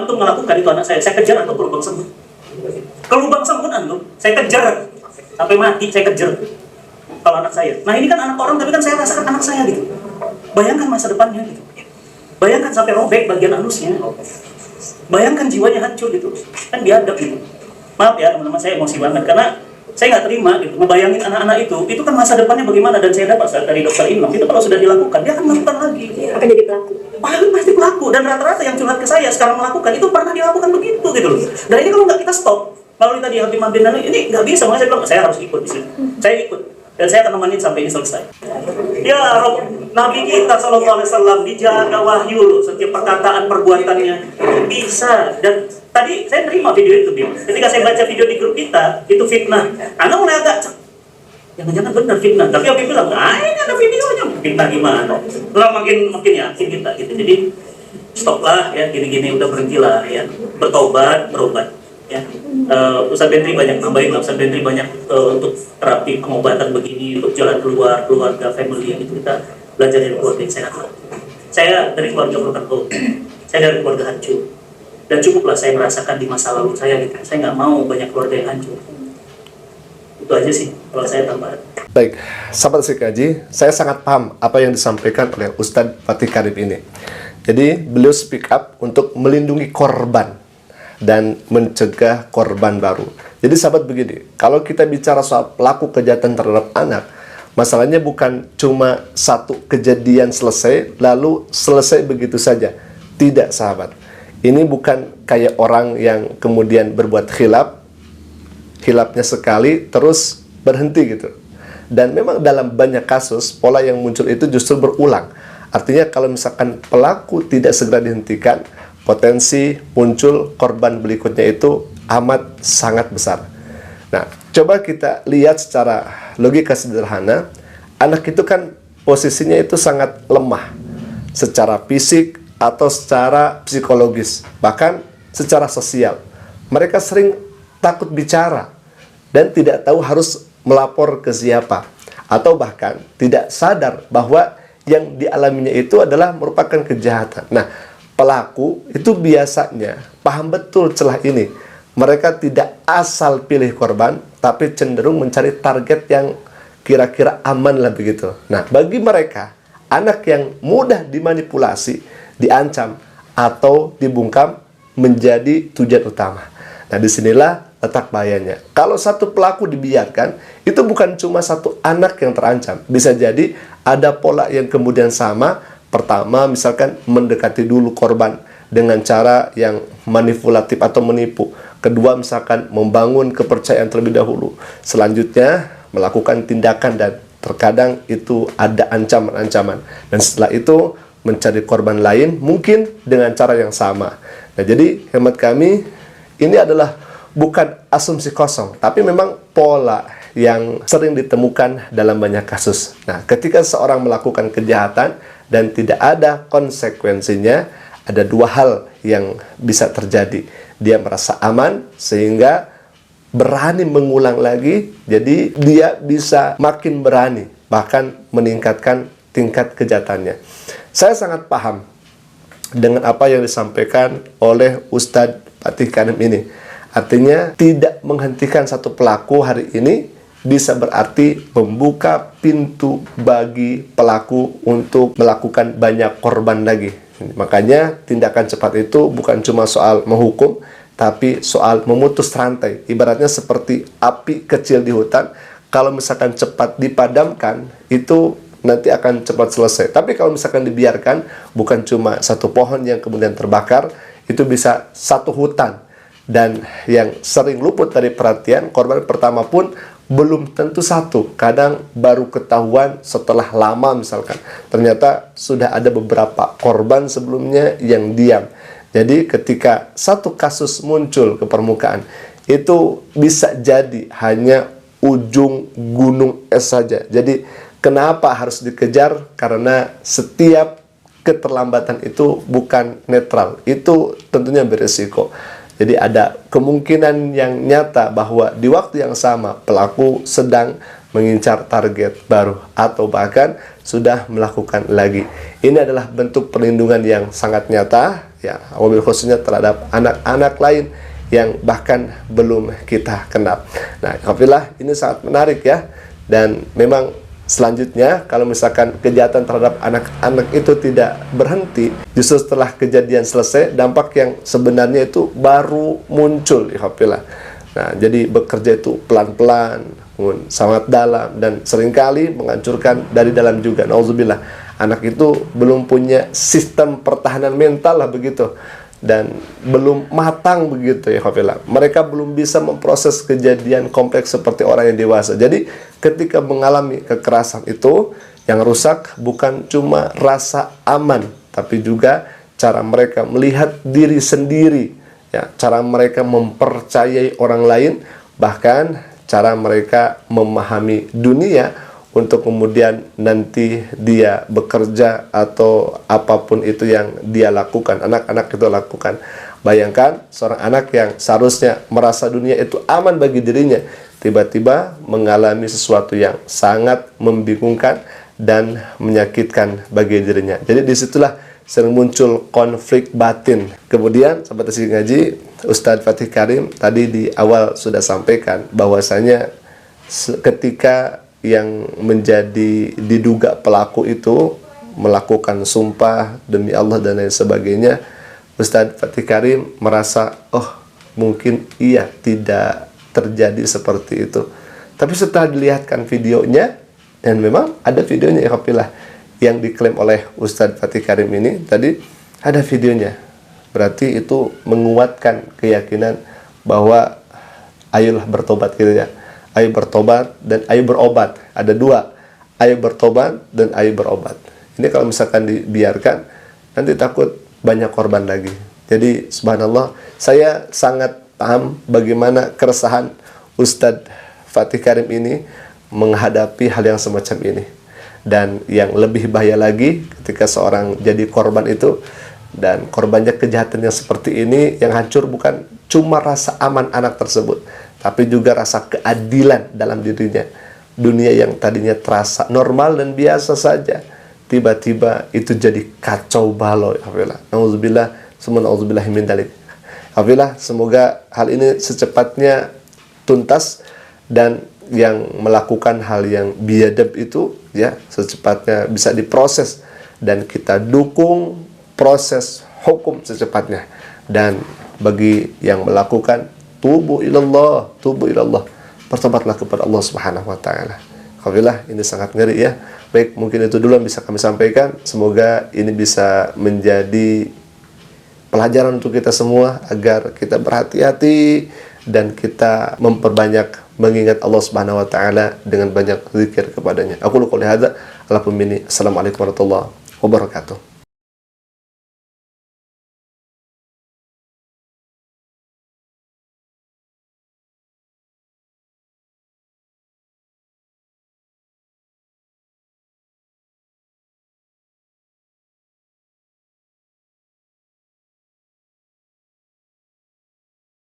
antum melakukan itu anak saya kejar antum ke lubang sembun. Ke lubang sembun antum, saya kejar sampai mati, saya kejar. Kalau anak saya. Nah ini kan anak orang, tapi kan saya rasakan anak saya gitu. Bayangkan masa depannya gitu. Bayangkan sampai robek bagian anusnya. Bayangkan jiwanya hancur gitu. Kan biadab gitu. Maaf ya teman-teman, saya emosi banget karena saya nggak terima gitu. Ngebayangin anak-anak itu kan masa depannya bagaimana, dan saya dapat dari dokter Imam itu kalau sudah dilakukan dia akan melakukan lagi. Akan jadi pelaku. Pasti pelaku, dan rata-rata yang curhat ke saya sekarang melakukan itu pernah dilakukan begitu gitu loh. Dan ini kalau nggak kita stop, melalui tadi Habib Mabin dan ini nggak bisa, makanya saya bilang saya harus ikut di sini. Saya ikut. Dan saya akan nemenin sampai ini selesai. Ya Rob, Nabi kita Sallallahu Alaihi Wasallam dijaga wahyu loh, setiap perkataan perbuatannya bisa. Dan tadi saya terima video itu, Bim. Ketika saya baca video di grup kita, itu fitnah. Anda mulai agak jangan-jangan benar fitnah. Tapi Habib bilang, ini ada videonya. Fitnah gimana? Lah makin yakin kita gitu. Jadi stoplah ya, gini-gini udah berhentilah ya. Bertobat, berobat. Ya, Ustaz Bentri banyak nambahin, Ustaz Bentri banyak untuk terapi pengobatan begini, untuk jalan keluar, keluarga, family, itu kita belajar dari keluarga yang sehat. Saya dari keluarga broken home, saya dari keluarga hancur, dan cukuplah saya merasakan di masa lalu saya gitu. Saya nggak mau banyak keluarga yang hancur. Itu aja sih kalau saya tambah. Baik, sahabat Sikaji, saya sangat paham apa yang disampaikan oleh Ustadz Fatih Karim ini. Jadi beliau speak up untuk melindungi korban dan mencegah korban baru. Jadi sahabat begini, kalau kita bicara soal pelaku kejahatan terhadap anak, masalahnya bukan cuma satu kejadian selesai, lalu selesai begitu saja. Tidak sahabat. Ini bukan kayak orang yang kemudian berbuat khilafnya sekali, terus berhenti gitu. Dan memang dalam banyak kasus, pola yang muncul itu justru berulang. Artinya kalau misalkan pelaku tidak segera dihentikan, potensi muncul korban berikutnya itu amat sangat besar. Nah, coba kita lihat secara logika sederhana. Anak itu kan posisinya itu sangat lemah secara fisik atau secara psikologis, bahkan secara sosial. Mereka sering takut bicara dan tidak tahu harus melapor ke siapa, atau bahkan tidak sadar bahwa yang dialaminya itu adalah merupakan kejahatan. Nah, pelaku itu biasanya paham betul celah ini. Mereka tidak asal pilih korban, tapi cenderung mencari target yang kira-kira aman lah begitu. Nah, bagi mereka, anak yang mudah dimanipulasi, diancam, atau dibungkam menjadi tujuan utama. Nah, disinilah letak bahayanya. Kalau satu pelaku dibiarkan, itu bukan cuma satu anak yang terancam. Bisa jadi ada pola yang kemudian sama. Pertama, misalkan mendekati dulu korban dengan cara yang manipulatif atau menipu. Kedua, misalkan membangun kepercayaan terlebih dahulu. Selanjutnya, melakukan tindakan dan terkadang itu ada ancaman-ancaman. Dan setelah itu, mencari korban lain mungkin dengan cara yang sama. Nah, jadi hemat kami, ini adalah bukan asumsi kosong, tapi memang pola yang sering ditemukan dalam banyak kasus. Nah, ketika seorang melakukan kejahatan dan tidak ada konsekuensinya, ada dua hal yang bisa terjadi. Dia merasa aman sehingga berani mengulang lagi, jadi dia bisa makin berani, bahkan meningkatkan tingkat kejahatannya. Saya sangat paham dengan apa yang disampaikan oleh Ustadz Fatih Karim ini. Artinya tidak menghentikan satu pelaku hari ini bisa berarti membuka pintu bagi pelaku untuk melakukan banyak korban lagi. Makanya tindakan cepat itu bukan cuma soal menghukum, tapi soal memutus rantai. Ibaratnya seperti api kecil di hutan, kalau misalkan cepat dipadamkan, itu nanti akan cepat selesai. Tapi kalau misalkan dibiarkan, bukan cuma satu pohon yang kemudian terbakar, itu bisa satu hutan. Dan yang sering luput dari perhatian, korban pertama pun belum tentu satu, kadang baru ketahuan setelah lama misalkan. Ternyata sudah ada beberapa korban sebelumnya yang diam. Jadi ketika satu kasus muncul ke permukaan, itu bisa jadi hanya ujung gunung es saja. Jadi kenapa harus dikejar? Karena setiap keterlambatan itu bukan netral, itu tentunya berisiko. Jadi ada kemungkinan yang nyata bahwa di waktu yang sama pelaku sedang mengincar target baru atau bahkan sudah melakukan lagi. Ini adalah bentuk perlindungan yang sangat nyata ya, wabil khususnya terhadap anak-anak lain yang bahkan belum kita kenal. Nah, alhamdulillah ini sangat menarik ya. Dan memang selanjutnya kalau misalkan kejahatan terhadap anak-anak itu tidak berhenti, justru setelah kejadian selesai, dampak yang sebenarnya itu baru muncul, alhamdulillah. Nah, jadi bekerja itu pelan-pelan, sangat dalam, dan seringkali menghancurkan dari dalam juga. Nauzubillah, anak itu belum punya sistem pertahanan mental lah begitu, dan belum matang begitu ya alhamdulillah. Mereka belum bisa memproses kejadian kompleks seperti orang yang dewasa. Jadi ketika mengalami kekerasan itu, yang rusak bukan cuma rasa aman, tapi juga cara mereka melihat diri sendiri, ya, cara mereka mempercayai orang lain, bahkan cara mereka memahami dunia untuk kemudian nanti dia bekerja atau apapun itu yang dia lakukan, anak-anak itu lakukan. Bayangkan seorang anak yang seharusnya merasa dunia itu aman bagi dirinya, tiba-tiba mengalami sesuatu yang sangat membingungkan dan menyakitkan bagi dirinya. Jadi disitulah sering muncul konflik batin. Kemudian sahabat Asik Ngaji, Ustadz Fatih Karim tadi di awal sudah sampaikan bahwasanya ketika yang menjadi diduga pelaku itu melakukan sumpah demi Allah dan lain sebagainya, Ustadz Fatih Karim merasa, oh mungkin iya tidak terjadi seperti itu. Tapi setelah dilihatkan videonya, dan memang ada videonya alhamdulillah yang diklaim oleh Ustadz Fatih Karim ini, tadi ada videonya. Berarti itu menguatkan keyakinan bahwa ayolah bertobat gitu ya. Ayo bertobat dan ayo berobat. Ada dua, ayo bertobat dan ayo berobat. Ini kalau misalkan dibiarkan, nanti takut banyak korban lagi. Jadi subhanallah, saya sangat paham bagaimana keresahan Ustadz Fatih Karim ini menghadapi hal yang semacam ini. Dan yang lebih bahaya lagi ketika seorang jadi korban itu, dan korbannya kejahatan yang seperti ini, yang hancur bukan cuma rasa aman anak tersebut, tapi juga rasa keadilan dalam dirinya. Dunia yang tadinya terasa normal dan biasa saja, tiba-tiba itu jadi kacau balau. Nauzubillah, summa nauzubillah min dzalik. Alhamdulillah, semoga hal ini secepatnya tuntas, dan yang melakukan hal yang biadab itu ya secepatnya bisa diproses, dan kita dukung proses hukum secepatnya. Dan bagi yang melakukan, tubu ilallah, bertobatlah kepada Allah Subhanahu wa taala. Alhamdulillah, ini sangat ngeri ya. Baik, mungkin itu dulu yang bisa kami sampaikan. Semoga ini bisa menjadi pelajaran untuk kita semua agar kita berhati-hati dan kita memperbanyak mengingat Allah Subhanahu wa taala dengan banyak zikir kepadanya. Aku qouli hadza, Assalamualaikum warahmatullahi wabarakatuh.